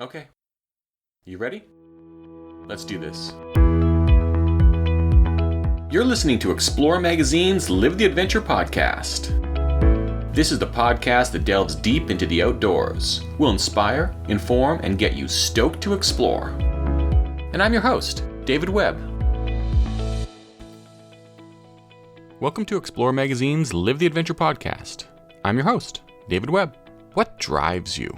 Okay. You ready? Let's do this. You're listening to Explore Magazine's Live the Adventure podcast. This is the podcast that delves deep into the outdoors, will inspire, inform, and get you stoked to explore. And I'm your host, David Webb. Welcome to Explore Magazine's Live the Adventure podcast. I'm your host, David Webb. What drives you?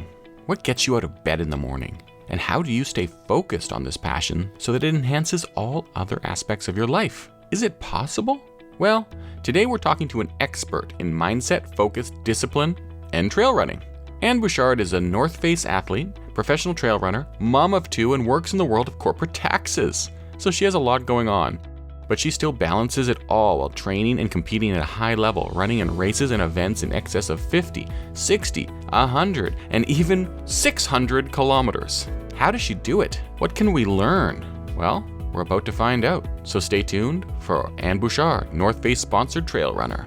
What gets you out of bed in the morning? And how do you stay focused on this passion so that it enhances all other aspects of your life? Is it possible? Well, today we're talking to an expert in mindset-focused discipline and trail running. Anne Bouchard is a North Face athlete, professional trail runner, mom of two, and works in the world of corporate taxes. So she has a lot going on. But she still balances it all while training and competing at a high level, running in races and events in excess of 50, 60, 100, and even 600 kilometers. How does she do it? What can we learn? Well, we're about to find out. So stay tuned for Anne Bouchard, North Face sponsored trail runner.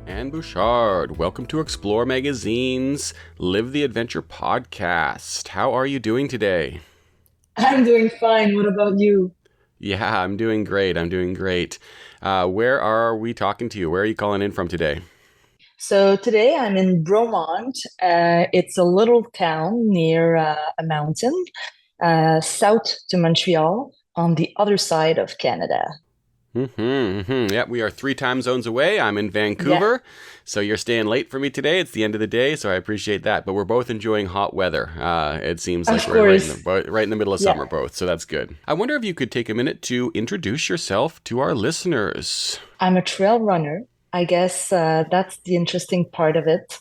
Anne Bouchard, welcome to Explore Magazine's Live the Adventure podcast. How are you doing today? I'm doing fine. What about you? Yeah, I'm doing great. Where are we talking to you? Where are you calling in from today? So today I'm in Bromont. It's a little town near a mountain, south to Montreal, on the other side of Canada. Yeah, we are 3 time zones away. I'm in Vancouver, so you're staying late for me today. It's the end of the day, so I appreciate that. But we're both enjoying hot weather. It seems like we're right in the middle of summer both, so that's good. I wonder if you could take a minute to introduce yourself to our listeners. I'm a trail runner. I guess that's the interesting part of it.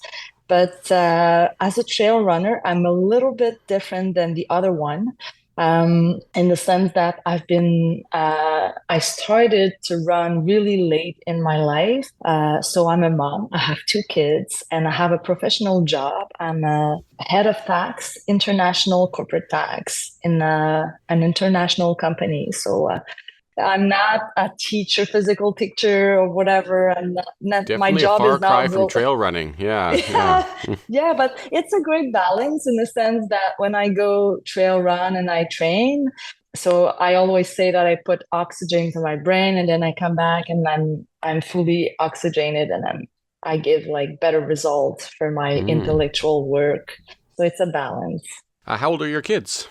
But as a trail runner, I'm a little bit different than the other one. In the sense that I started to run really late in my life. So I'm a mom, I have 2 kids, and I have a professional job. I'm a head of tax, international corporate tax in an international company. So I'm not a physical teacher or whatever. And Definitely my job a far is cry not from trail running. Yeah. yeah, but it's a great balance in the sense that when I go trail run and I train, so I always say that I put oxygen to my brain and then I come back and I'm fully oxygenated and I give like better results for my intellectual work. So it's a balance. How old are your kids?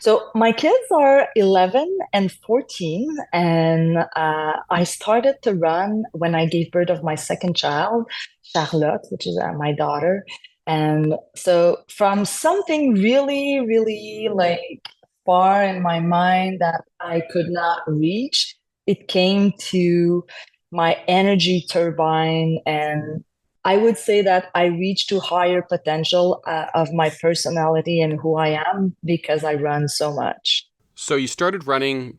So my kids are 11 and 14, and I started to run when I gave birth of my second child, Charlotte, which is my daughter. And so from something really, really like far in my mind that I could not reach, it came to my energy turbine, and I would say that I reached to higher potential of my personality and who I am because I run so much. So you started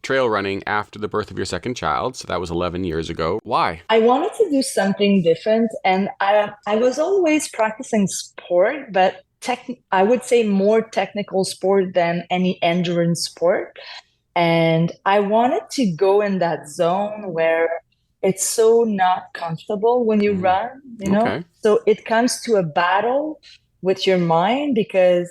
trail running after the birth of your second child. So that was 11 years ago. Why? I wanted to do something different. And I was always practicing sport, but I would say more technical sport than any endurance sport. And I wanted to go in that zone where it's so not comfortable when you run, Okay. So it comes to a battle with your mind because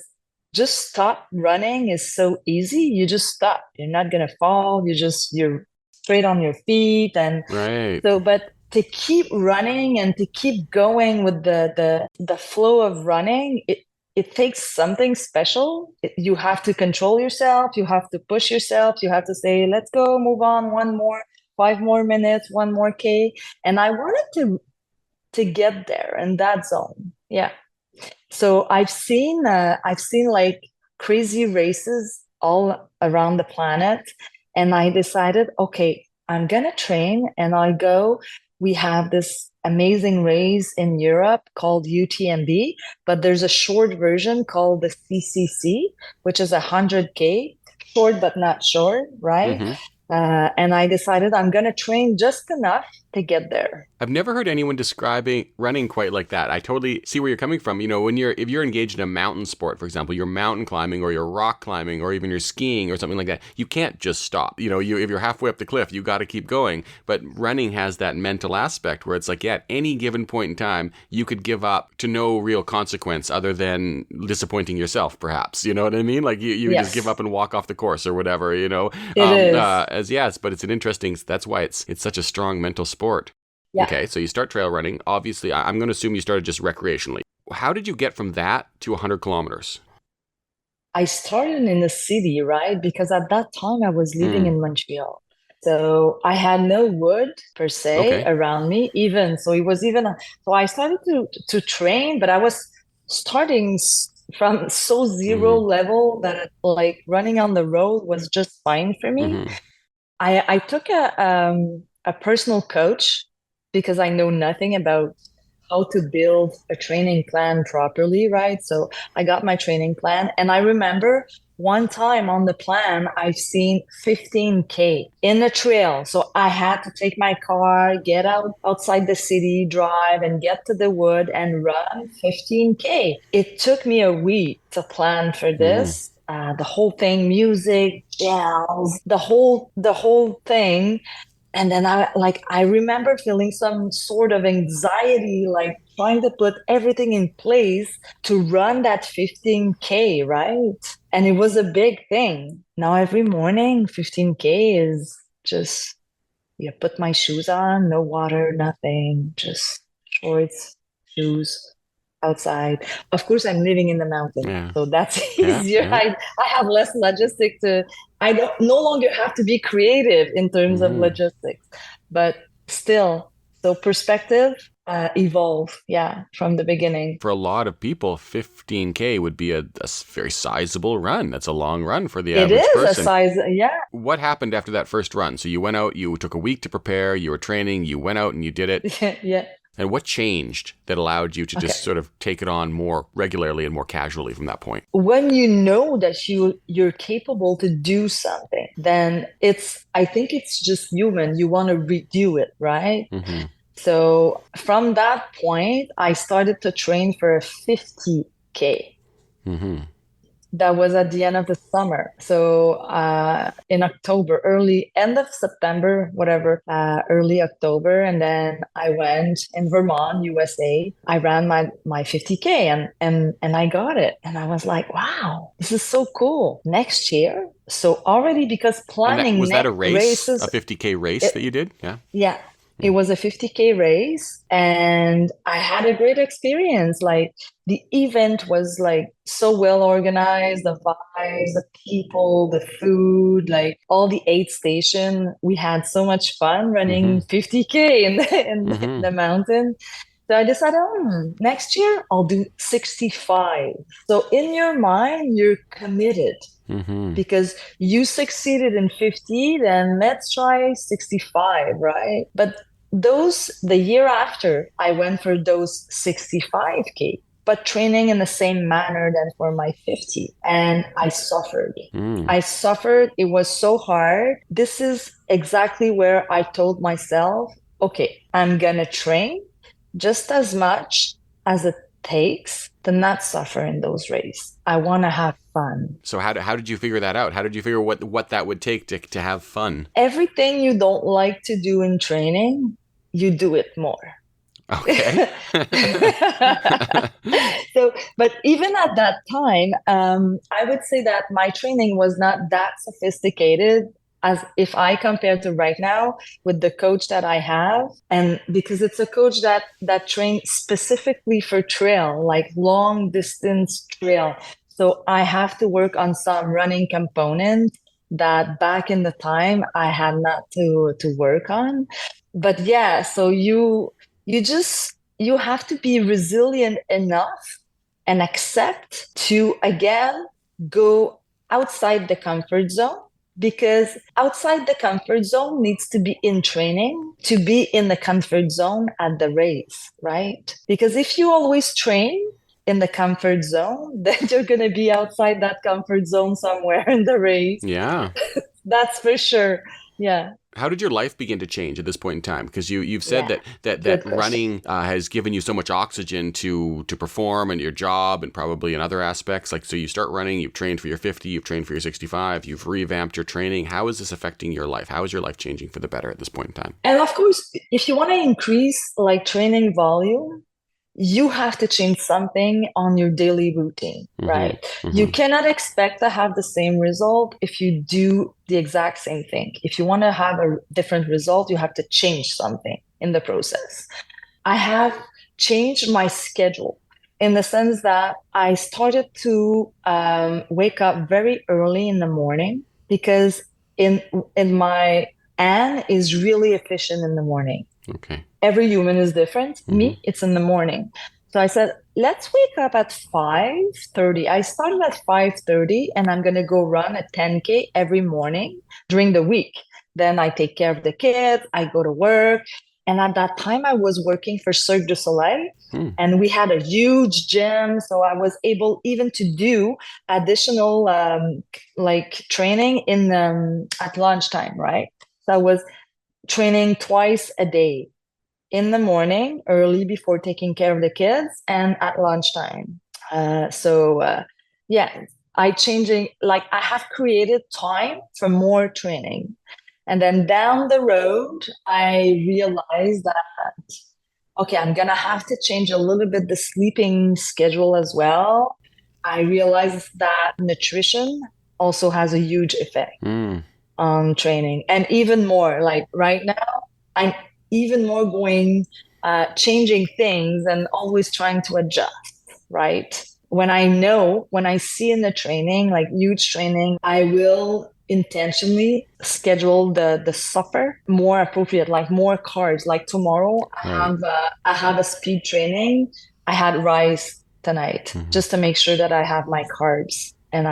just stop running is so easy. You just stop. You're not going to fall. You're straight on your feet. And right. So, but to keep running and to keep going with the flow of running, it takes something special. You have to control yourself. You have to push yourself. You have to say, let's go, move on, 5 more minutes, 1 more K. And I wanted to get there in that zone. Yeah. So I've seen like crazy races all around the planet. And I decided, okay, I'm going to train and I'll go. We have this amazing race in Europe called UTMB, but there's a short version called the CCC, which is 100K, short but not short, right? And I decided I'm going to train just enough to get there. I've never heard anyone describing running quite like that. I totally see where you're coming from. You know, if you're engaged in a mountain sport, for example, you're mountain climbing or you're rock climbing or even you're skiing or something like that, you can't just stop. You know, if you're halfway up the cliff, you got to keep going. But running has that mental aspect where it's like, yeah, at any given point in time, you could give up to no real consequence other than disappointing yourself, perhaps. You know what I mean? Like you Yes, just give up and walk off the course or whatever, you know. it is. But it's an interesting, that's why it's such a strong mental sport. Yeah. Okay, so you start trail running. Obviously, I'm going to assume you started just recreationally. How did you get from that to 100 kilometers? I started in the city, right? Because at that time I was living Mm, in Montreal. So I had no wood per se okay. around me, even. So it was even, so I started to train, but I was starting from so zero Mm-hmm. level that like running on the road was just fine for me. Mm-hmm. I took a personal coach because I know nothing about how to build a training plan properly, right? So I got my training plan, and I remember one time on the plan I've seen 15K in the trail. So I had to take my car, get out outside the city, drive and get to the wood and run 15K. It took me a week to plan for Mm-hmm. this. The whole thing, music, gels, the whole thing. And then I remember feeling some sort of anxiety, like trying to put everything in place to run that 15K, right? And it was a big thing. Now every morning, 15K is just, you put my shoes on, no water, nothing, just shorts, shoes, outside. Of course, I'm living in the mountain, Yeah. so that's Yeah. easier. Yeah. I have less logistic to, I don't no longer have to be creative in terms of Mm-hmm. logistics, but still, so perspective evolve, yeah, from the beginning. For a lot of people, 15K would be a very sizable run. That's a long run for the It average is a person. size, yeah, What happened after that first run? So you went out, you took a week to prepare, you were training, you went out and you did it. yeah. And what changed that allowed you to Okay. just sort of take it on more regularly and more casually from that point? When you know that you're capable to do something, then I think it's just human. You want to redo it, right? Mm-hmm. So from that point, I started to train for a 50K. Mm-hmm. That was at the end of the summer. So in October, early end of September, whatever, early October, and then I went in Vermont, USA. I ran my 50K and I got it, and I was like, wow, this is so cool. Next year, so already because And that planning was that a race, a races, 50K race it, that you did? Yeah. yeah, it Mm. was a 50K race and I had a great experience. Like the event was like so well organized, the vibes, the people, the food, like all the aid station. We had so much fun Mm-hmm. running 50K in Mm-hmm. the mountain. So I decided, next year I'll do 65. So in your mind, you're committed Mm-hmm. because you succeeded in 50, then let's try 65, right? But the year after, I went for those 65K, but training in the same manner than for my 50. And I suffered. Mm. I suffered. It was so hard. This is exactly where I told myself, okay, I'm going to train just as much as it takes to not suffer in those races. I want to have fun. So how did you figure that out? How did you figure what that would take to have fun? Everything you don't like to do in training, you do it more. Okay. So, but even at that time, I would say that my training was not that sophisticated as if I compare to right now with the coach that I have, and because it's a coach that trains specifically for trail, like long distance trail. So I have to work on some running components that back in the time I had not to work on. But yeah, so you have to be resilient enough and accept to again go outside the comfort zone, because outside the comfort zone needs to be in training to be in the comfort zone at the race, right? Because if you always train in the comfort zone, then you're going to be outside that comfort zone somewhere in the race. Yeah. That's for sure. Yeah. How did your life begin to change at this point in time? Because you've said Yeah. that Good question. running has given you so much oxygen to perform in your job and probably in other aspects. Like, so you start running, you've trained for your 50, you've trained for your 65, you've revamped your training. How is this affecting your life? How is your life changing for the better at this point in time? And of course, if you want to increase like training volume, you have to change something on your daily routine, right? You cannot expect to have the same result if you do the exact same thing. If you want to have a different result, you have to change something in the process. I have changed my schedule in the sense that I started to wake up very early in the morning because in my Anne is really efficient in the morning. Okay. Every human is different. Me, it's in the morning. So I said, let's wake up at 5:30. I started at 5:30 and I'm going to go run a 10K every morning during the week. Then I take care of the kids, I go to work. And at that time, I was working for Cirque du Soleil and we had a huge gym. So I was able even to do additional like training in at lunchtime, right? So I was training twice a day in the morning, early before taking care of the kids, and at lunchtime. Yeah, I have created time for more training. And then down the road, I realized that, okay, I'm going to have to change a little bit the sleeping schedule as well. I realized that nutrition also has a huge effect on training. And even more, like right now, I'm even more changing things and always trying to adjust, right? When I see in the training, like huge training, I will intentionally schedule the supper more appropriate, like more carbs. Like tomorrow, I have a speed training. I had rice tonight just to make sure that I have my carbs. And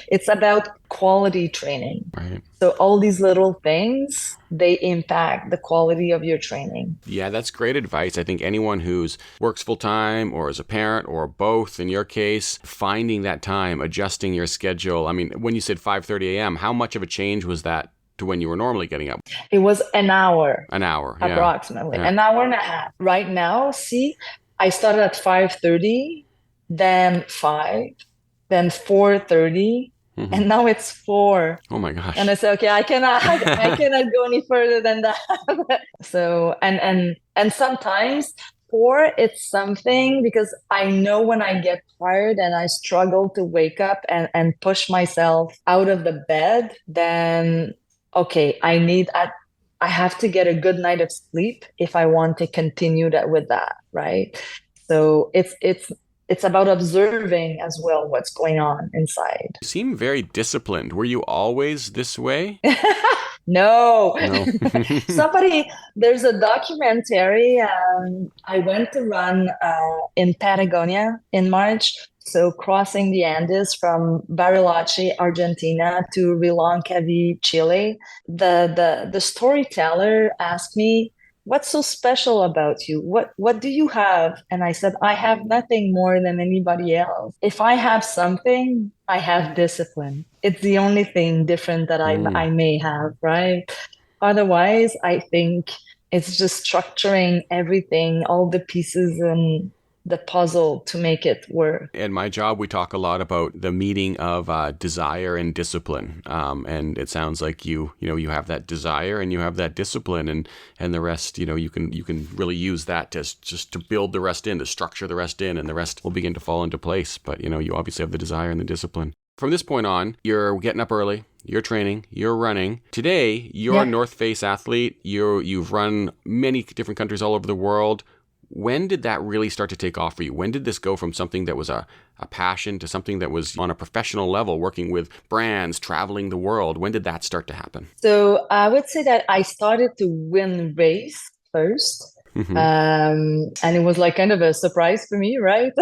it's about quality training. Right. So all these little things, they impact the quality of your training. Yeah, that's great advice. I think anyone who's works full time or is a parent or both, in your case, finding that time, adjusting your schedule. I mean, when you said 5:30 a.m., how much of a change was that to when you were normally getting up? It was an hour. An hour, approximately. Yeah. An hour and a half. Right now, see, I started at 5:30, then 5, then 4:30, and now it's 4. Oh my gosh. And I said, okay, I cannot go any further than that. So and sometimes 4, it's something because I know when I get tired and I struggle to wake up and push myself out of the bed, then okay, I have to get a good night of sleep if I want to continue with that, right? So it's about observing as well what's going on inside. You seem very disciplined. Were you always this way? No. There's a documentary. I went to run in Patagonia in March. So crossing the Andes from Bariloche, Argentina to Reloncaví, Chile. The storyteller asked me, what's so special about you? What do you have? And I said, I have nothing more than anybody else. If I have something, I have discipline. It's the only thing different that I may have, right? Otherwise, I think it's just structuring everything, all the pieces and the puzzle to make it work. In my job, we talk a lot about the meeting of desire and discipline, and it sounds like you have that desire and you have that discipline, and the rest, you can really use that to just to build the rest in, to structure the rest in, and the rest will begin to fall into place. But you obviously have the desire and the discipline. From this point on, you're getting up early, you're training, you're running. Today, you're a North Face athlete. You've run many different countries all over the world. When did that really start to take off for you? When did this go from something that was a passion to something that was on a professional level, working with brands, traveling the world? When did that start to happen? So I would say that I started to win race first. And it was like kind of a surprise for me, right?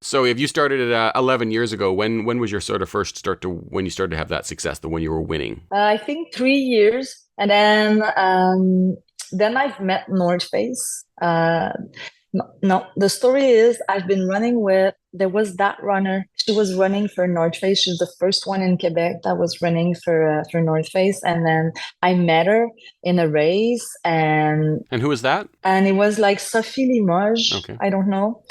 So if you started at 11 years ago, when was your sort of first start to when you started to have that success, the when you were winning? I think 3 years. And then I've met North Face. No, the story is I've been running with, there was that runner. She was running for North Face. She's the first one in Quebec that was running for North Face. And then I met her in a race, And who is that? and it was like Sophie Limoges. Okay. I don't know.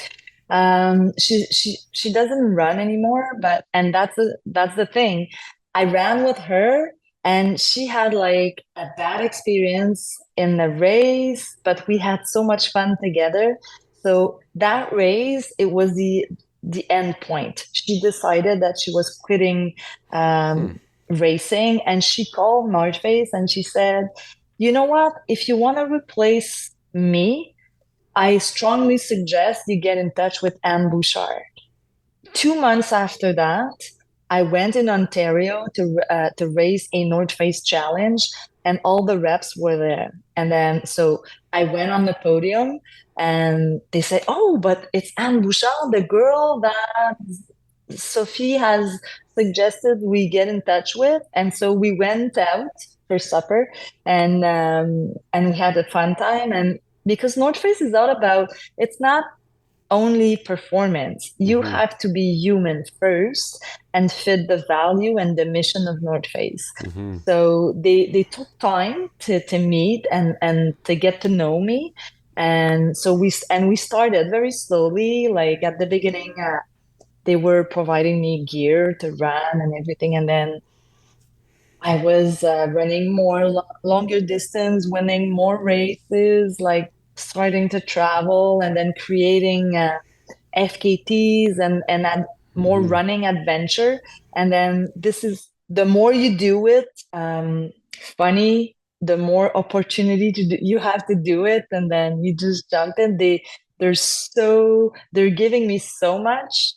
She doesn't run anymore, but and that's the thing. I ran with her, and she had like a bad experience in the race, but we had so much fun together. So that race, it was the end point. She decided that she was quitting racing, and she called North Face and she said, "You know what? If you want to replace me, I strongly suggest you get in touch with Anne Bouchard." 2 months after that, I went in Ontario to race a North Face challenge, and all the reps were there. And then so I went on the podium, and they said, "Oh, but it's Anne Bouchard, the girl that Sophie has suggested we get in touch with." And so we went out for supper, and we had a fun time. And because North Face is all about, it's not only performance. You have to be human first and fit the value and the mission of North Face. So they took time to meet and to get to know me. And so we started very slowly. Like at the beginning, they were providing me gear to run and everything. And then I was running more longer distance, winning more races, like starting to travel, and then creating FKTs and more running adventure. And then this is, the more you do it, funny, the more opportunity you have to do it, and then you just jump in. They're giving me so much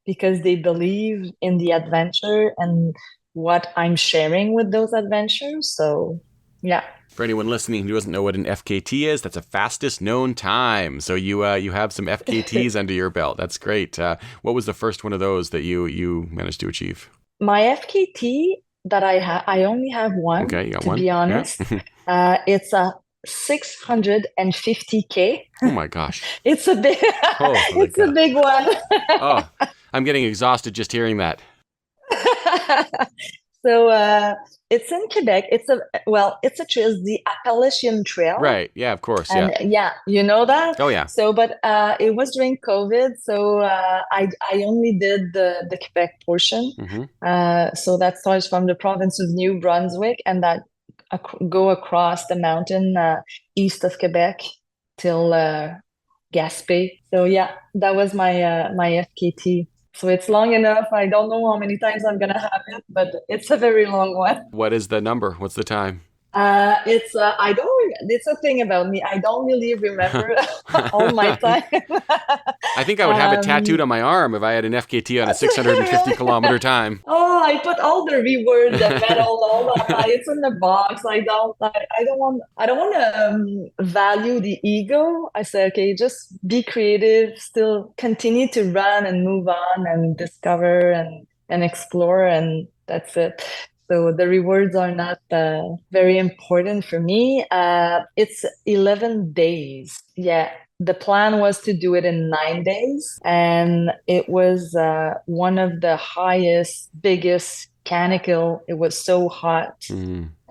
because they believe in the adventure and what I'm sharing with those adventures. So, yeah. For anyone listening who doesn't know what an FKT is, that's a fastest known time. So you have some FKTs under your belt. That's great. What was the first one of those that you managed to achieve? My FKT that I only have one. Okay, you got to one. be honest. Yeah. It's a 650K. Oh my gosh. It's a big. It's a big one. Oh, I'm getting exhausted just hearing that. So it's in Quebec. It's a trail, the Appalachian Trail. Right. Yeah, of course. And yeah, you know that? Oh yeah. So, but it was during COVID, so I only did the Quebec portion. So that starts from the province of New Brunswick, and that go across the mountain east of Quebec till Gaspé. So yeah, that was my FKT. So it's long enough. I don't know how many times I'm gonna have it, but it's a very long one. What is the number? What's the time? It's a thing about me. I don't really remember all my time. I think I would have it tattooed on my arm if I had an FKT on a 650 kilometer time. Oh, I put all the rewards, the medal, all that. It's in the box. I don't want to value the ego. I say, okay, just be creative, still continue to run and move on and discover and explore, and that's it. So the rewards are not very important for me. It's 11 days. Yeah. The plan was to do it in 9 days. And it was one of the highest, biggest canicule. It was so hot.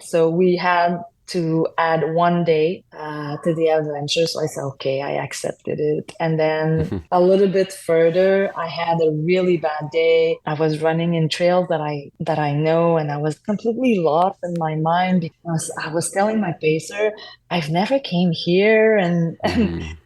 So we had to add 1 day to the adventure. So I said, okay, I accepted it. And then a little bit further, I had a really bad day. I was running in trails that I know, and I was completely lost in my mind because I was telling my pacer, I've never came here and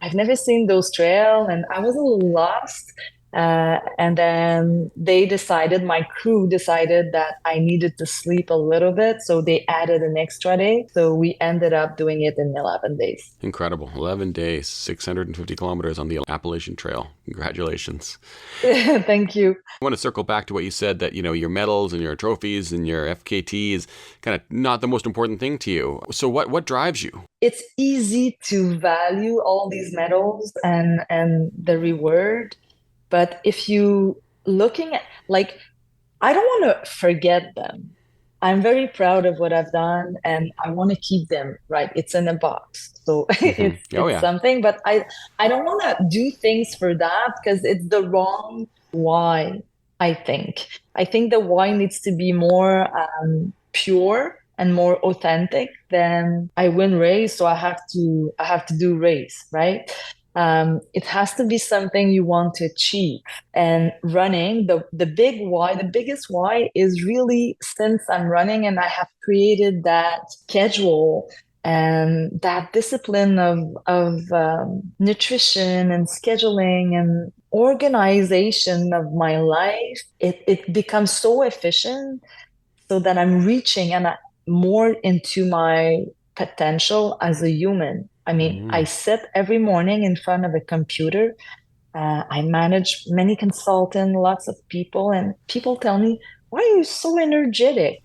I've never seen those trails, and I was a little lost. And then my crew decided that I needed to sleep a little bit. So they added an extra day. So we ended up doing it in 11 days. Incredible. 11 days, 650 kilometers on the Appalachian Trail. Congratulations. Thank you. I want to circle back to what you said, that, your medals and your trophies and your FKT is kind of not the most important thing to you. So what drives you? It's easy to value all these medals and the reward. But if you looking at, like, I don't want to forget them. I'm very proud of what I've done and I want to keep them, right? It's in a box. So Oh, it's yeah. something, but I don't want to do things for that because it's the wrong why, I think. I think the why needs to be more pure and more authentic than I win race, so I have to do race, right? It has to be something you want to achieve. And running, the big why, the biggest why is really since I'm running and I have created that schedule and that discipline of nutrition and scheduling and organization of my life, it becomes so efficient so that I'm reaching and more into my potential as a human. I mean, I Mm. sit every morning in front of a computer. I manage many consultants, lots of people, and people tell me, "Why are you so energetic?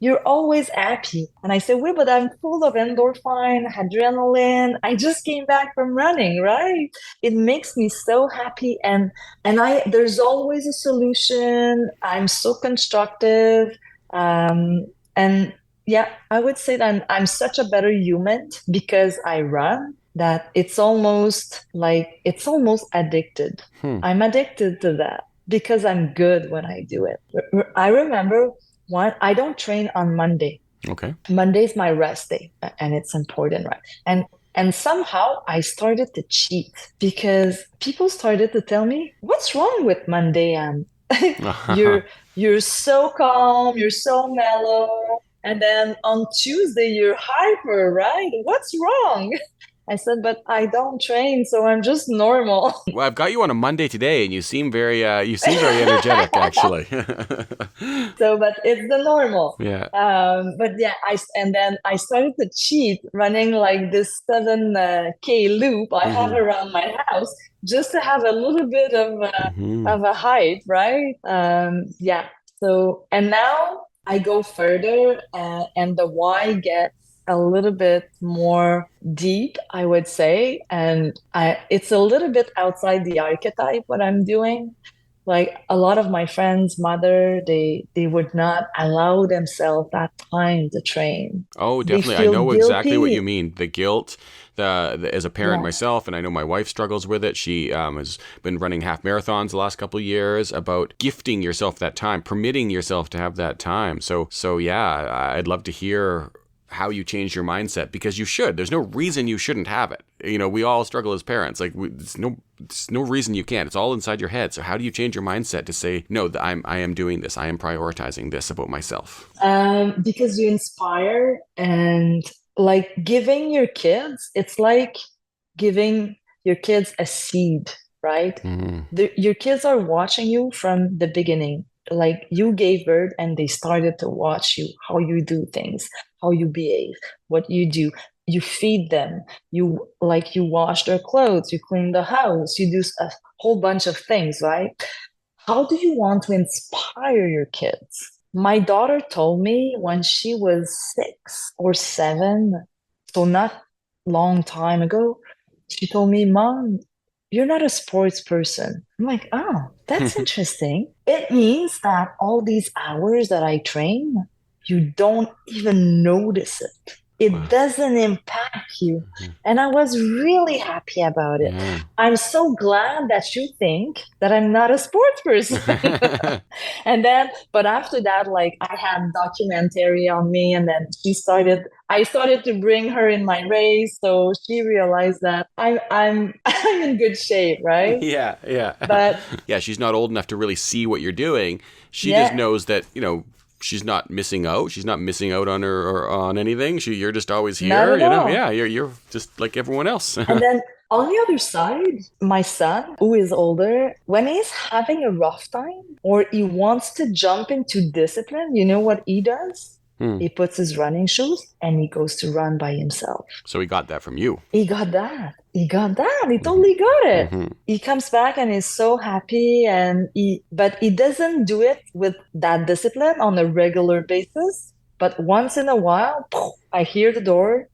You're always happy." And I say, "Wait, but I'm full of endorphin, adrenaline. I just came back from running, right? It makes me so happy, and I there's always a solution. I'm so constructive, um, and yeah, I would say that I'm such a better human because I run." That it's almost addicted. Hmm. I'm addicted to that because I'm good when I do it. I remember I don't train on Monday. Okay. Monday is my rest day, and it's important, right? And somehow I started to cheat because people started to tell me, "What's wrong with Monday? You're you're so calm, you're so mellow, and then on Tuesday you're hyper, right? What's wrong?" I said, "But I don't train, so I'm just normal." Well, I've got you on a Monday today, and you seem very energetic, actually. So, but it's the normal. Yeah. But yeah, and then I started to cheat running like this 7K loop I have Hmm. around my house just to have a little bit Hmm. of a height, right? Yeah. So, and now I go further, and the why gets a little bit more deep, I would say, and it's a little bit outside the archetype what I'm doing. Like a lot of my friends' mother, they would not allow themselves that time to train. Oh, They definitely. I feel know exactly what you guilty. mean. The guilt, as a parent Yeah. myself, and I know my wife struggles with it. She has been running half marathons the last couple of years. About gifting yourself that time, permitting yourself to have that time. So yeah, I'd love to hear how you change your mindset because you should. There's no reason you shouldn't have it. We all struggle as parents. Like, there's no reason you can't. It's all inside your head. So how do you change your mindset to say, no, I am doing this. I am prioritizing this about myself. Because you inspire and like giving your kids, it's like giving your kids a seed, right? Mm-hmm. Your kids are watching you from the beginning. Like you gave birth and they started to watch you, how you do things, how you behave, what you do. You feed them, you wash their clothes, you clean the house, you do a whole bunch of things, right? How do you want to inspire your kids? My daughter told me when she was 6 or 7, so not long time ago, she told me, "Mom, you're not a sports person." I'm like, "Oh, that's interesting. It means that all these hours that I train, you don't even notice it. It Wow. doesn't impact you." And I was really happy about it. Yeah. I'm so glad that you think that I'm not a sports person. And then, but after that, like I had documentary on me, and then I started to bring her in my race, so she realized that I'm I'm in good shape, right? Yeah, yeah. But Yeah, she's not old enough to really see what you're doing. She just yeah, knows that, she's not missing out. She's not missing out on her or on anything. You're just always not here, at all. Yeah, you're just like everyone else. And then on the other side, my son, who is older, when he's having a rough time or he wants to jump into discipline, you know what he does? Hmm. He puts his running shoes and he goes to run by himself. So we got that from you. He got that. He got that. He totally got it. Hmm. He comes back and is so happy, but he doesn't do it with that discipline on a regular basis. But once in a while, I hear the door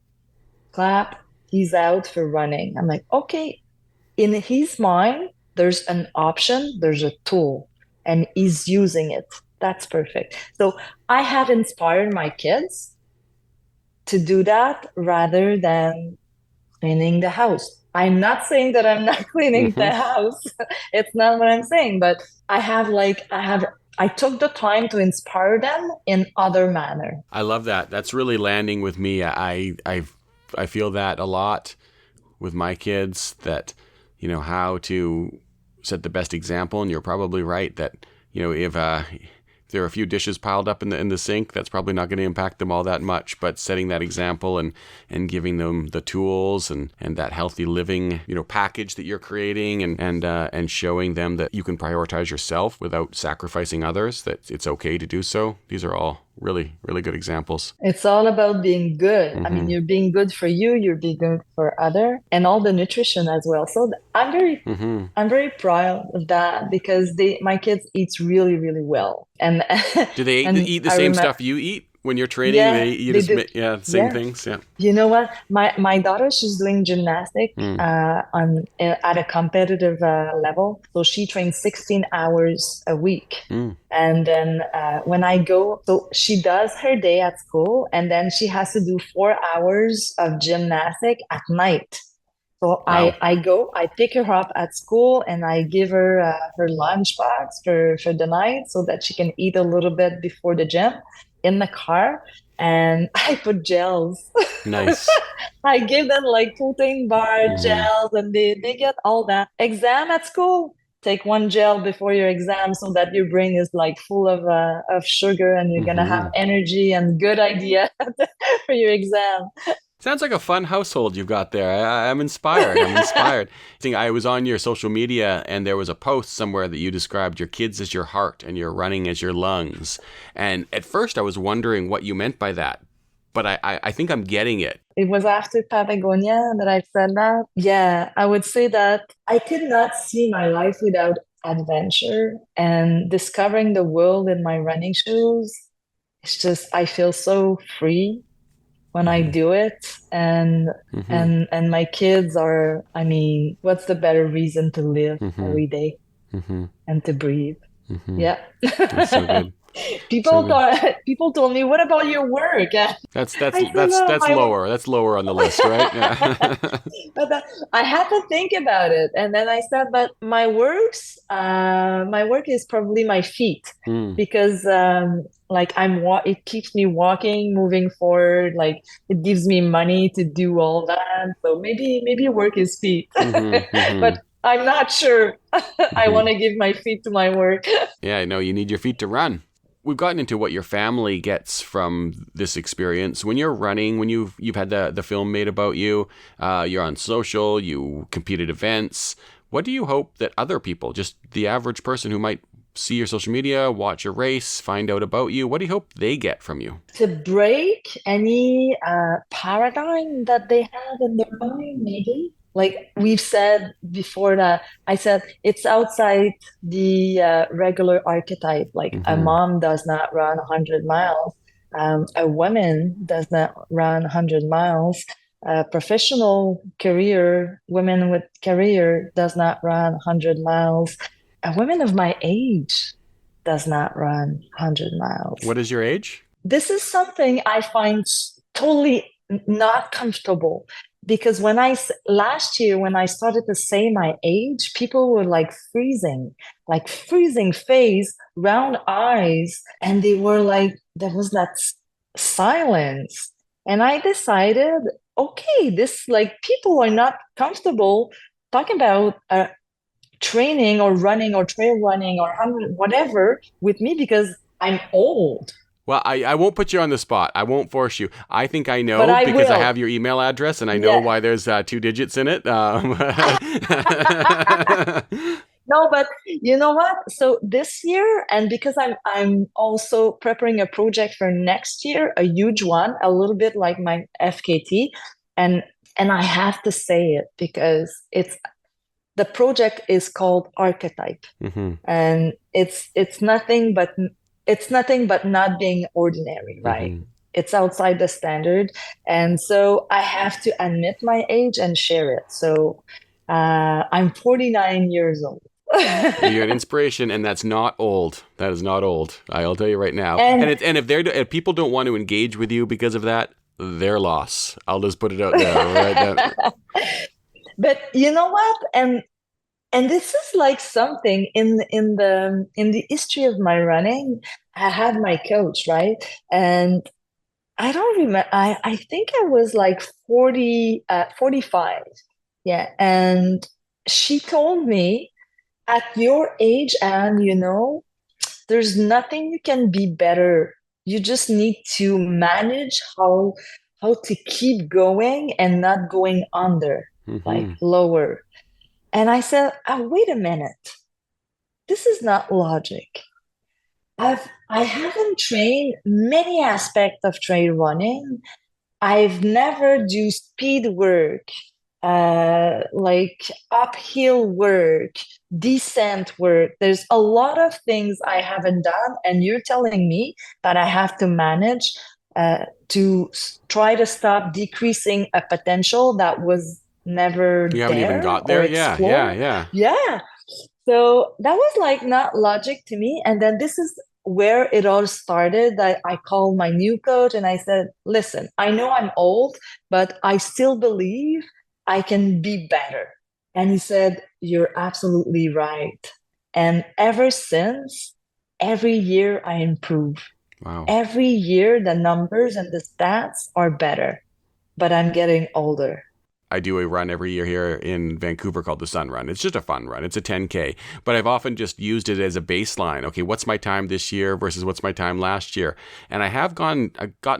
clap, he's out for running. I'm like, okay, in his mind, there's an option, there's a tool, and he's using it. That's perfect. So I have inspired my kids to do that rather than cleaning the house. I'm not saying that I'm not cleaning Hmm. the house. It's not what I'm saying, but I took the time to inspire them in other manner. I love that. That's really landing with me. I feel that a lot with my kids, that how to set the best example. And you're probably right that if there are a few dishes piled up in the sink, that's probably not going to impact them all that much. But setting that example and giving them the tools and that healthy living package that you're creating, and showing them that you can prioritize yourself without sacrificing others, that it's okay to do so. These are all really, really good examples. It's all about being good. I mean, Mm-hmm. you're being good for you, you're being good for other, and all the nutrition as well. So Mm-hmm. I'm very proud of that because my kids eat really, really well. And Do they and eat the I same remember, stuff you eat when you're training? yeah, They eat they do. the same Yeah. things. Yeah. You know what? My daughter, she's doing gymnastic Mm. at a competitive level. So she trains 16 hours a week. Mm. And then when I go, so she does her day at school, and then she has to do 4 hours of gymnastic at night. So Wow. I go, I pick her up at school, and I give her her lunchbox for the night so that she can eat a little bit before the gym in the car. And I put gels. Nice. I give them like protein bar Mm-hmm. gels, and they get all that. Exam at school. Take one gel before your exam so that your brain is like full of sugar, and you're gonna have Mm-hmm. energy and good idea for your exam. Sounds like a fun household you've got there. I'm inspired. I'm inspired. I was on your social media, and there was a post somewhere that you described your kids as your heart and your running as your lungs. And at first I was wondering what you meant by that, but I think I'm getting it. It was after Patagonia that I said that. Yeah, I would say that I could not see my life without adventure and discovering the world in my running shoes. It's just I feel so free when I Mm-hmm. do it, and Mm-hmm. and my kids are, I mean, what's the better reason to live Mm-hmm. every day Mm-hmm. and to breathe? Mm-hmm. Yeah. That's so good. So People good. thought people told me, "What about your work?" And That's that's I said, that's "Oh, that's my work." lower. That's lower on the list, right? Yeah. But I had to think about it, and then I said, "But my work is probably my feet, Mm. because like it keeps me walking, moving forward. Like it gives me money to do all that. So maybe work is feet, Mm-hmm. Mm-hmm. but I'm not sure. I Mm-hmm. want to give my feet to my work. Yeah, I know you need your feet to run. We've gotten into what your family gets from this experience. When you're running, when you've had the film made about you, you're on social, you compete at events. What do you hope that other people, just the average person who might see your social media, watch your race, find out about you, what do you hope they get from you? To break any paradigm that they have in their mind, maybe. Like we've said before, that I said it's outside the regular archetype. Like a Mm-hmm. mom does not run 100 miles, a woman does not run 100 miles, a professional career, women with career does not run 100 miles. A woman of my age does not run 100 miles. What is your age? This is something I find totally not comfortable, because last year when I started to say my age, people were like freezing face, round eyes, and they were like, there was that silence. And I decided, okay, this, like, people are not comfortable talking about training or running or trail running or whatever with me because I'm old. Well, I won't put you on the spot. I won't force you. I think I But know I because I will. have your email address and I know Yeah. why there's 2 digits in it. No, but you know what? So this year, and because I'm also preparing a project for next year, a huge one, a little bit like my FKT, and I have to say it because the project is called Archetype, Mm-hmm. and it's nothing but not being ordinary, right? Mm-hmm. It's outside the standard, and so I have to admit my age and share it. So I'm 49 years old. You're an inspiration, and that's not old. That is not old. I'll tell you right now. And And if people don't want to engage with you because of that, their loss. I'll just put it out there right now. but you know what? And this is like something in the history of my running. I had my coach, right? And I don't remember. I think I was like 45. Yeah. And she told me, at your age, and there's nothing you can be better. You just need to manage how to keep going and not going under, like Mm-hmm. lower. And I said, oh, wait a minute. This is not logic. I haven't trained many aspects of trail running. I've never do speed work, like uphill work, descent work. There's a lot of things I haven't done, and you're telling me that I have to manage to try to stop decreasing a potential that was never You haven't even there got or there? Yeah, yeah, explored. yeah. Yeah. So that was like not logic to me. And then this is where it all started. I called my new coach and I said, listen, I know I'm old, but I still believe I can be better. And he said, you're absolutely right. And ever since, every year I improve. Wow. Every year the numbers and the stats are better, but I'm getting older. I do a run every year here in Vancouver called the Sun Run. It's just a fun run. It's a 10K, but I've often just used it as a baseline. Okay, what's my time this year versus what's my time last year? And I've gotten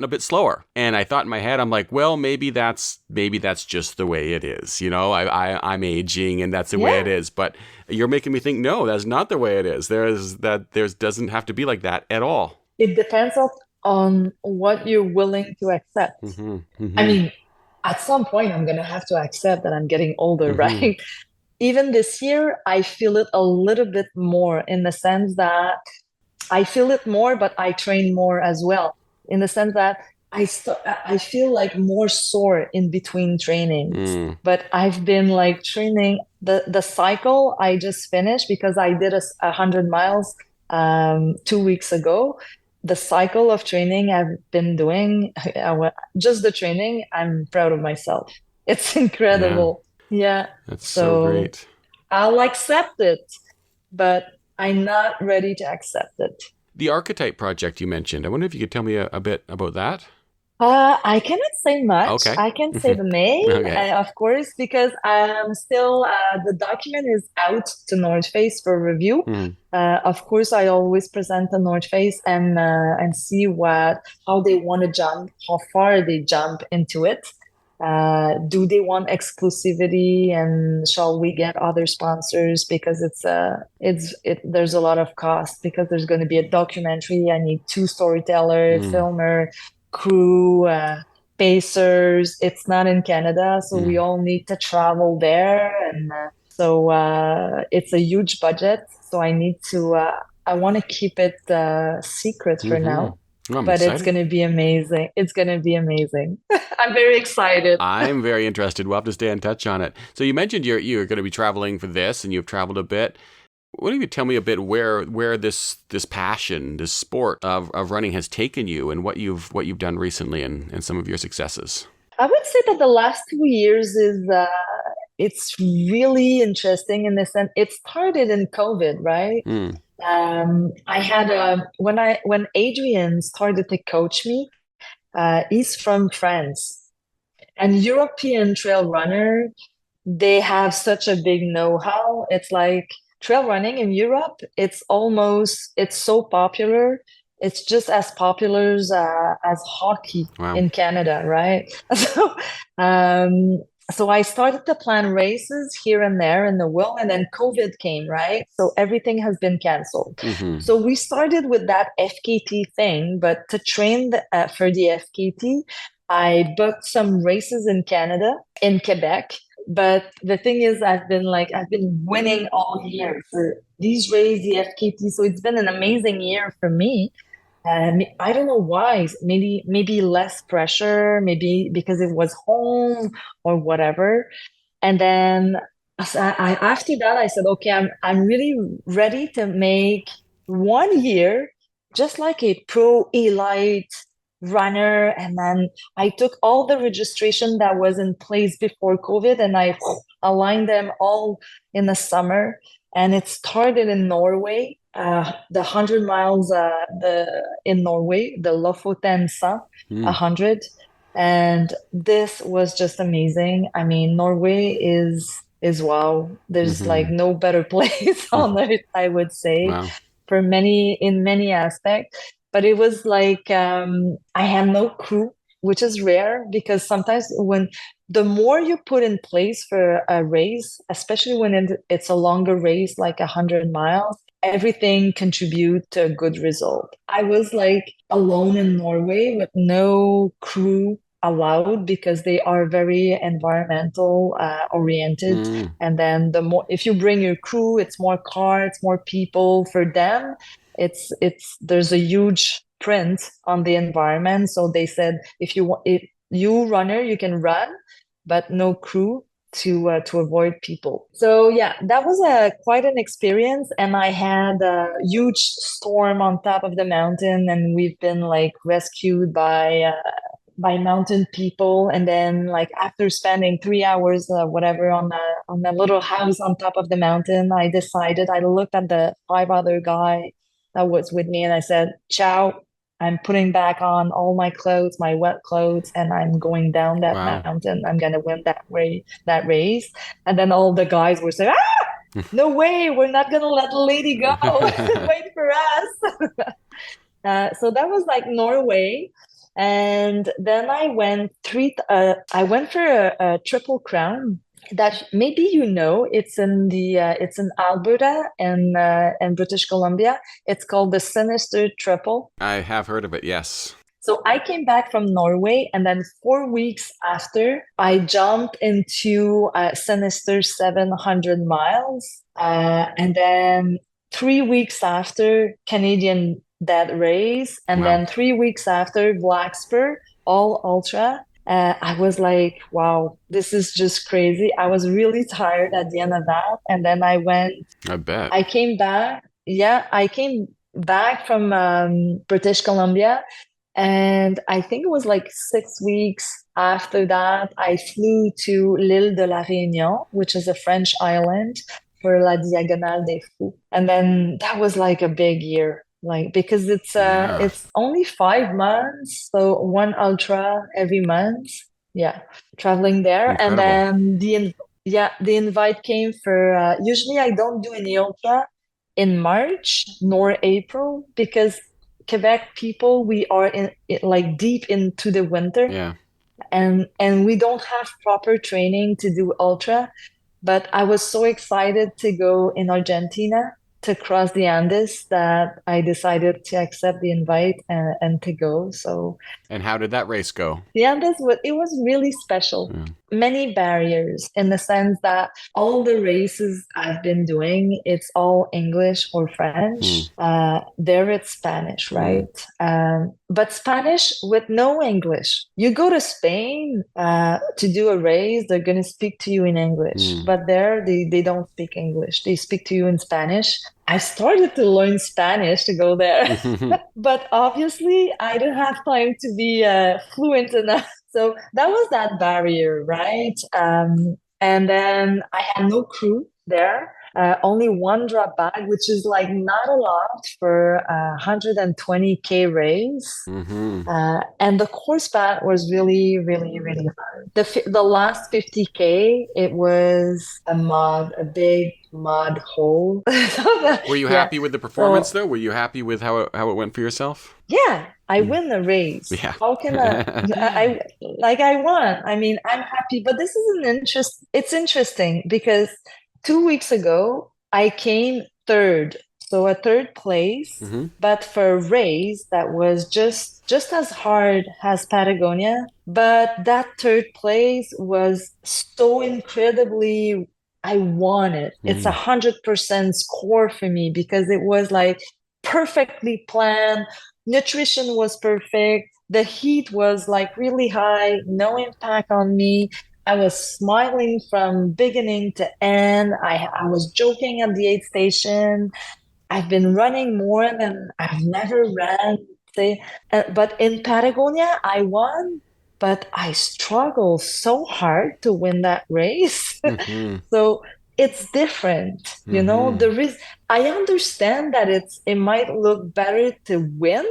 a bit slower. And I thought in my head, I'm like, well, maybe that's just the way it is. I'm aging and that's the way it Yeah, is. But you're making me think, no, that's not the way it is. There doesn't have to be like that at all. it depends on what you're willing to accept. Mm-hmm. I Mm-hmm. mean, at some point, I'm going to have to accept that I'm getting older, Mm-hmm. right? Even this year, I feel it a little bit more in the sense that I feel it more, but I train more as well. In the sense that I feel like more sore in between trainings. Mm. But I've been like training the cycle I just finished because I did 100 miles 2 weeks ago. The cycle of training I've been doing, just the training, I'm proud of myself. It's Yeah, incredible. Yeah. that's so So great. I'll accept it, but I'm not ready to accept it. The archetype project you mentioned, I wonder if you could tell me a bit about that. I cannot say much. Okay. I can say the name, Okay. of course, because I'm still, the document is out to North Face for review. Hmm. Of course, I always present the North Face and see how they want to jump, how far they jump into it. Do they want exclusivity, and shall we get other sponsors? Because there's a lot of cost because there's going to be a documentary. I need two storyteller, Hmm. filmer, crew, pacers. It's not in Canada, so we Hmm. all need to travel there, and it's a huge budget. So I want to keep it secret for Hmm. now, Well, I'm but it's excited. going to be amazing. It's going to be amazing. I'm very excited. I'm very interested. We'll have to stay in touch on it. So you mentioned you're going to be traveling for this, and you've traveled a bit. What do you tell me a bit where this passion, this sport of running has taken you, and what you've done recently, and some of your successes? I would say that the last 2 years is it's really interesting in the sense it started in COVID, right? Hmm. I had when Adrian started to coach me, he's from France, and European trail runner, they have such a big know-how. It's like trail running in Europe, it's so popular. It's just as popular as hockey Wow. in Canada, right? So, um, so I started to plan races here and there in the world, and then COVID came, right? So everything has been canceled. Hmm. So we started with that FKT thing, but to train for the FKT, I booked some races in Canada, in Quebec. But the thing is, I've been winning all year for these races, the FKT. So it's been an amazing year for me. I don't know why. Maybe less pressure, maybe because it was home or whatever. And then So after that, I said, okay, I'm really ready to make 1 year just like a pro elite runner. And then I took all the registration that was in place before COVID and I aligned them all in the summer. And it started in Norway, the 100 miles in Norway, the Lofoten Sa, Mm. 100. And this was just amazing. I mean, Norway is wow. There's like Hmm. no better place on earth, I would say, Wow. for many aspects. But it was like I had no crew, which is rare because sometimes when the more you put in place for a race, especially when it's a longer race, like 100 miles, everything contribute to a good result. I was like alone in Norway with no crew allowed because they are very environmental oriented. Mm. And then the more, if you bring your crew, it's more cars, more people. For them, it's there's a huge print on the environment. So they said if you runner, you can run, but no crew to avoid people. So yeah, that was a quite an experience. And I had a huge storm on top of the mountain, and we've been like rescued by mountain people. And then like after spending 3 hours whatever on the little house on top of the mountain, I looked at the five other guy that was with me and I said, ciao, I'm putting back on all my clothes, my wet clothes, and I'm going down that Wow. mountain. I'm gonna win that race. And then all the guys were saying, ah, no way, we're not gonna let the lady go. Wait for us. So that was like Norway. And then I went for a triple crown that maybe you know, it's in Alberta and British Columbia. It's called the Sinister Triple. I have heard of it, yes. So I came back from Norway, and then 4 weeks after, I jumped into Sinister 700 miles. And then 3 weeks after, Canadian Dead Race. And Wow. then 3 weeks after, Black Spur, all ultra. I was like, wow, this is just crazy. I was really tired at the end of that. And then I bet. I came back. Yeah, I came back from British Columbia. And I think it was like 6 weeks after that, I flew to l'Île de la Réunion, which is a French island, for La Diagonale des Fous. And then that was like a big year, like because Yeah. it's only 5 months, so one ultra every month. Yeah, traveling there. And Incredible. then the invite came for usually I don't do any ultra in March nor April because Quebec people, we are like deep into the winter, Yeah. and we don't have proper training to do ultra. But I was so excited to go in Argentina to cross the Andes that I decided to accept the invite and to go. So And how did that race go? the Andes, it was really special. Yeah. Many barriers in the sense that all the races I've been doing, it's all English or Mm. French. There it's Spanish, Mm. right? But Spanish with no English. You go to Spain to do a race, they're going to speak to you in English. Mm. But there, they don't speak English. They speak to you in Spanish. I started to learn Spanish to go there. But obviously, I don't have time to be fluent enough. So that was that barrier, right? And then I had no crew there, only one drop bag, which is like not a lot for a 120K race. Hmm. And the course path was really, really, really hard. The last 50K, it was a big mud hole. Were you Yeah. happy with the performance, So though? Were you happy with how it went for yourself? yeah, I Mm. win the race. Yeah. How can I won? I mean, I'm happy, but this is it's interesting because 2 weeks ago I came third. So a third place, Hmm. but for a race that was just as hard as Patagonia, but that third place was so incredibly I won it. It's Mm. 100% score for me because it was like perfectly planned. Nutrition was perfect. The heat was like really high, no impact on me. I was smiling from beginning to end. I was joking at the aid station. I've been running more than I've never ran. Say, but in Patagonia, I won, but I struggled so hard to win that race. Mm-hmm. So it's different, you know. Mm-hmm. I understand that it might look better to win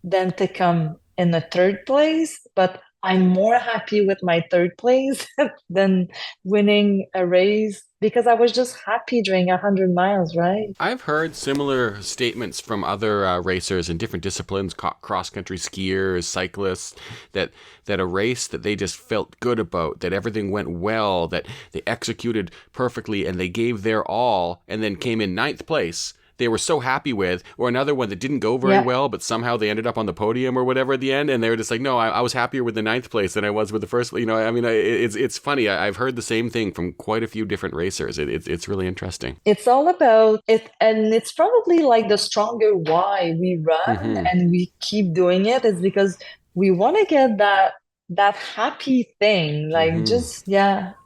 than to come in the third place, but I'm more happy with my third place than winning a race because I was just happy during 100 miles, right? I've heard similar statements from other racers in different disciplines, cross-country skiers, cyclists, that a race that they just felt good about, that everything went well, that they executed perfectly, and they gave their all, and then came in ninth place, they were so happy with, or another one that didn't go very well, but somehow they ended up on the podium or whatever at the end, and they were just like, no, I was happier with the ninth place than I was with the first. You know, I mean, it's funny. I've heard the same thing from quite a few different racers. It's really interesting. It's all about it, and it's probably like the stronger why we run Mm-hmm. and we keep doing it is because we want to get that happy thing. Like Mm-hmm. just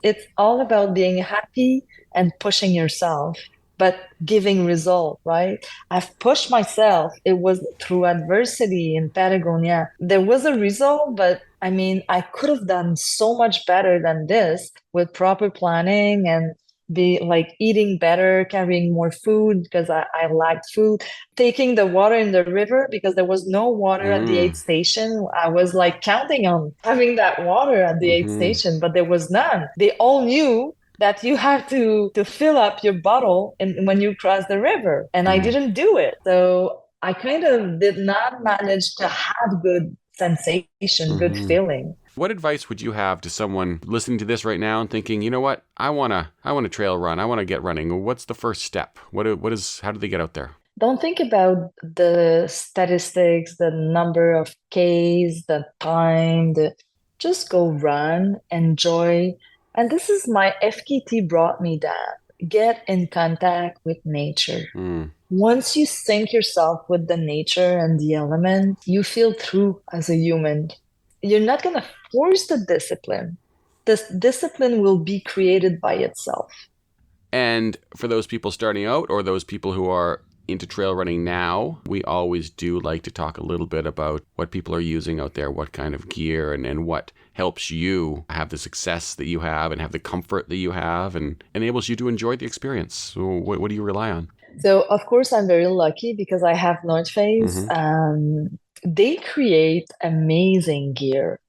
it's all about being happy and pushing yourself, but giving result, right? I've pushed myself. It was through adversity in Patagonia. There was a result, but I mean, I could have done so much better than this with proper planning and be like eating better, carrying more food because I lacked food, taking the water in the river because there was no water at the aid station. I was like counting on having that water at the aid Mm-hmm. station, but there was none. They all knew that you have to fill up your bottle when you cross the river, and I Mm-hmm. didn't do it. So I kind of did not manage to have good sensation, good Mm-hmm. feeling. What advice would you have to someone listening to this right now and thinking, you know what, I wanna trail run, I wanna get running? What's the first step? How do they get out there? Don't think about the statistics, the number of Ks, the time, just go run, enjoy. And this is my FKT brought me that. Get in contact with nature. Mm. Once you sync yourself with the nature and the element, you feel true as a human. You're not going to force the discipline. This discipline will be created by itself. And for those people starting out or those people who are into trail running now, we always do like to talk a little bit about what people are using out there, what kind of gear, and what helps you have the success that you have and have the comfort that you have and enables you to enjoy the experience. So what do you rely on? So, of course, I'm very lucky because I have North Face. Mm-hmm. They create amazing gear.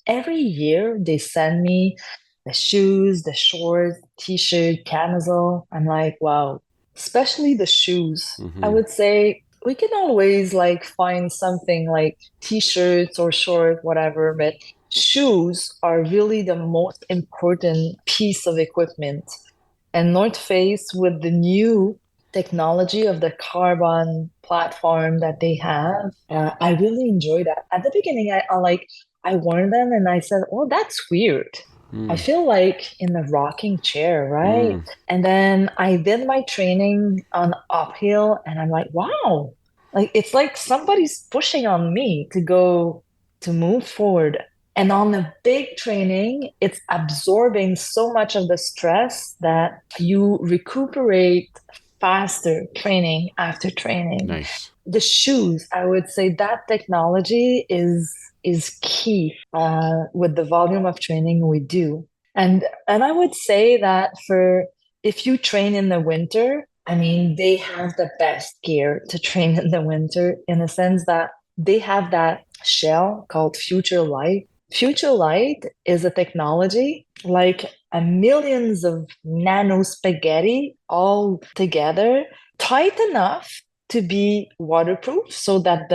Every year they send me the shoes, the shorts, t-shirt, camisole. I'm like, wow, especially the shoes. I Mm-hmm. would say we can always like find something like t-shirts or short, whatever, but shoes are really the most important piece of equipment. And North Face with the new technology of the carbon platform that they have, I really enjoy that. At the beginning, I warned them and I said, "Oh, that's weird. I Mm. feel like in a rocking chair, right?" Mm. And then I did my training on uphill, and I'm like, "Wow, like it's like somebody's pushing on me to move forward." And on the big training, it's absorbing so much of the stress that you recuperate faster training after training. Nice. The shoes, I would say that technology is key with the volume of training we do. And I would say that for if you train in the winter, I mean, they have the best gear to train in the winter in the sense that they have that shell called Future Light. Future Light is a technology like a millions of nano spaghetti all together, tight enough to be waterproof so that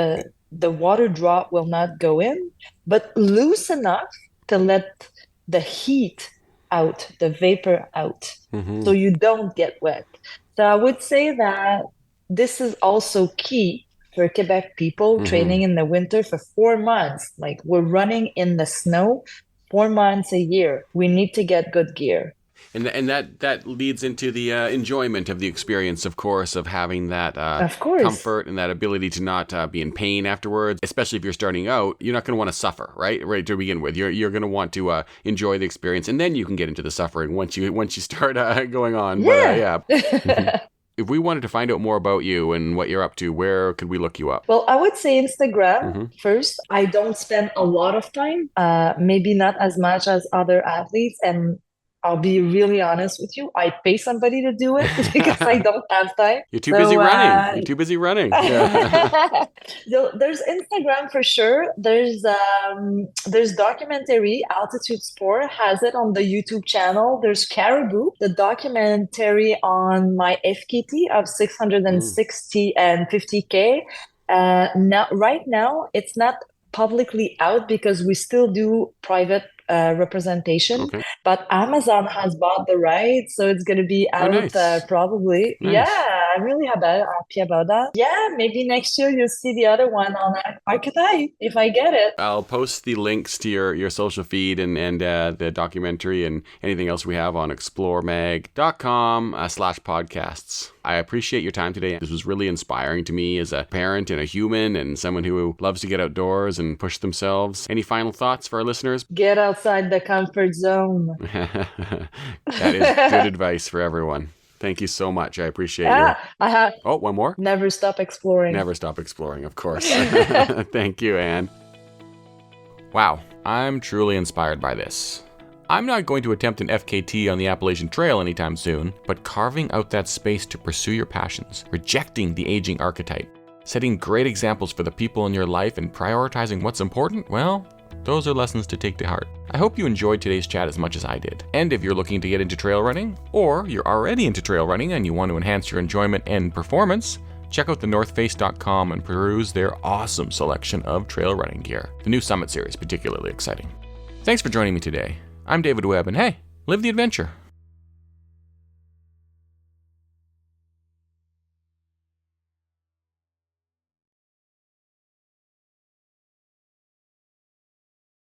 the water drop will not go in, but loose enough to let the heat out, the vapor out, Mm-hmm. so you don't get wet. So I would say that this is also key for Quebec people Mm-hmm. training in the winter for 4 months. Like we're running in the snow 4 months a year. We need to get good gear. And that leads into the enjoyment of the experience, of course, of having that comfort and that ability to not be in pain afterwards. Especially if you're starting out, you're not going to want to suffer, right? Right to begin with, you're going to want to enjoy the experience, and then you can get into the suffering once you start going on. Yeah. But yeah. If we wanted to find out more about you and what you're up to, where could we look you up? Well, I would say Instagram first. I don't spend a lot of time, maybe not as much as other athletes. And I'll be really honest with you. I pay somebody to do it because I don't have time. You're too busy running. You're too busy running. Yeah. There's Instagram for sure. There's documentary. Altitude Sport has it on the YouTube channel. There's Caribou, the documentary on my FKT of 660 and 50K. Right now, it's not publicly out because we still do private representation, but Amazon has bought the rights, so it's going to be out probably. Nice. Yeah, I'm really happy about that. Yeah, maybe next year you'll see the other one on Archetype if I get it. I'll post the links to your social feed and the documentary and anything else we have on exploremag.com/podcasts. I appreciate your time today. This was really inspiring to me as a parent and a human and someone who loves to get outdoors and push themselves. Any final thoughts for our listeners? Get outside the comfort zone. That is good advice for everyone. Thank you so much. I appreciate your... I have... Oh, one more? Never stop exploring. Never stop exploring, of course. Thank you, Anne. Wow, I'm truly inspired by this. I'm not going to attempt an FKT on the Appalachian Trail anytime soon, but carving out that space to pursue your passions, rejecting the aging archetype, setting great examples for the people in your life, and prioritizing what's important, well, those are lessons to take to heart. I hope you enjoyed today's chat as much as I did. And if you're looking to get into trail running, or you're already into trail running and you want to enhance your enjoyment and performance, check out thenorthface.com and peruse their awesome selection of trail running gear. The new Summit series, particularly exciting. Thanks for joining me today. I'm David Webb, and hey, live the adventure.